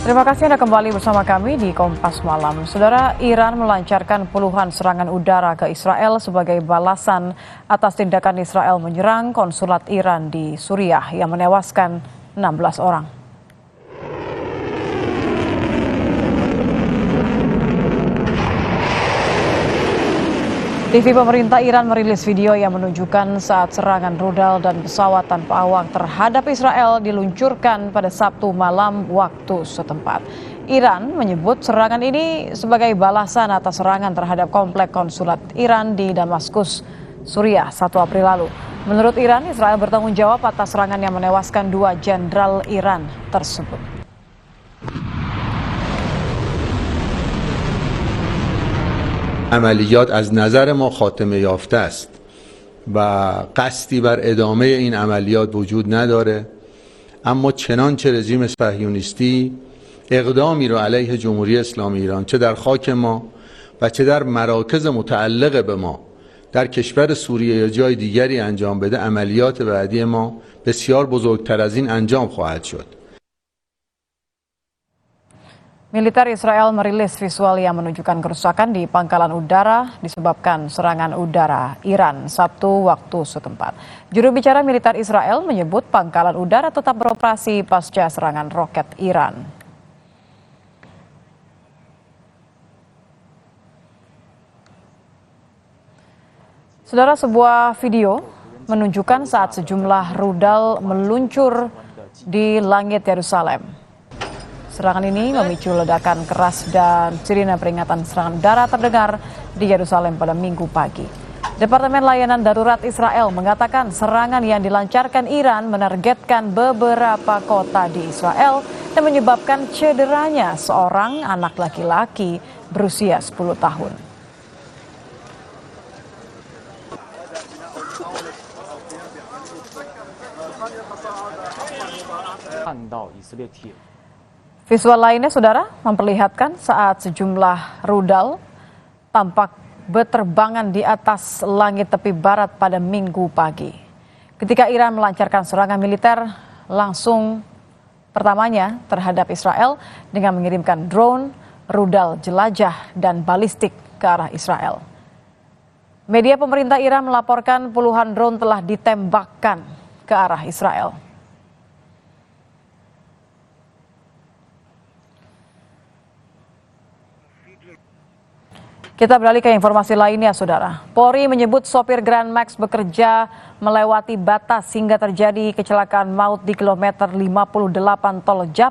Terima kasih Anda kembali bersama kami di Kompas Malam. Saudara, Iran melancarkan puluhan serangan udara ke Israel sebagai balasan atas tindakan Israel menyerang konsulat Iran di Suriah yang menewaskan 16 orang. TV pemerintah Iran merilis video yang menunjukkan saat serangan rudal dan pesawat tanpa awak terhadap Israel diluncurkan pada Sabtu malam waktu setempat. Iran menyebut serangan ini sebagai balasan atas serangan terhadap komplek konsulat Iran di Damaskus, Suriah 1 April lalu. Menurut Iran, Israel bertanggung jawab atas serangan yang menewaskan 2 jenderal Iran tersebut. عملیات از نظر ما خاتمه یافته است و قصدی بر ادامه این عملیات وجود نداره، اما چنانچه رژیم صهیونیستی اقدامی رو علیه جمهوری اسلامی ایران چه در خاک ما و چه در مراکز متعلق به ما در کشور سوریه یا جای دیگری انجام بده، عملیات بعدی ما بسیار بزرگتر از این انجام خواهد شد. Militer Israel merilis visual yang menunjukkan kerusakan di pangkalan udara disebabkan serangan udara Iran Sabtu waktu setempat. Juru bicara militer Israel menyebut pangkalan udara tetap beroperasi pasca serangan roket Iran. Saudara, sebuah video menunjukkan saat sejumlah rudal meluncur di langit Yerusalem. Serangan ini memicu ledakan keras dan sirine peringatan serangan udara terdengar di Yerusalem pada Minggu pagi. Departemen Layanan Darurat Israel mengatakan serangan yang dilancarkan Iran menargetkan beberapa kota di Israel dan menyebabkan cederanya seorang anak laki-laki berusia 10 tahun. Visual lainnya, saudara, memperlihatkan saat sejumlah rudal tampak berterbangan di atas langit tepi barat pada Minggu pagi. Ketika Iran melancarkan serangan militer langsung pertamanya terhadap Israel dengan mengirimkan drone, rudal jelajah, dan balistik ke arah Israel. Media pemerintah Iran melaporkan puluhan drone telah ditembakkan ke arah Israel. Kita beralih ke informasi lainnya, saudara. Polri menyebut sopir Grand Max bekerja melewati batas hingga terjadi kecelakaan maut di kilometer 58 Tol Jap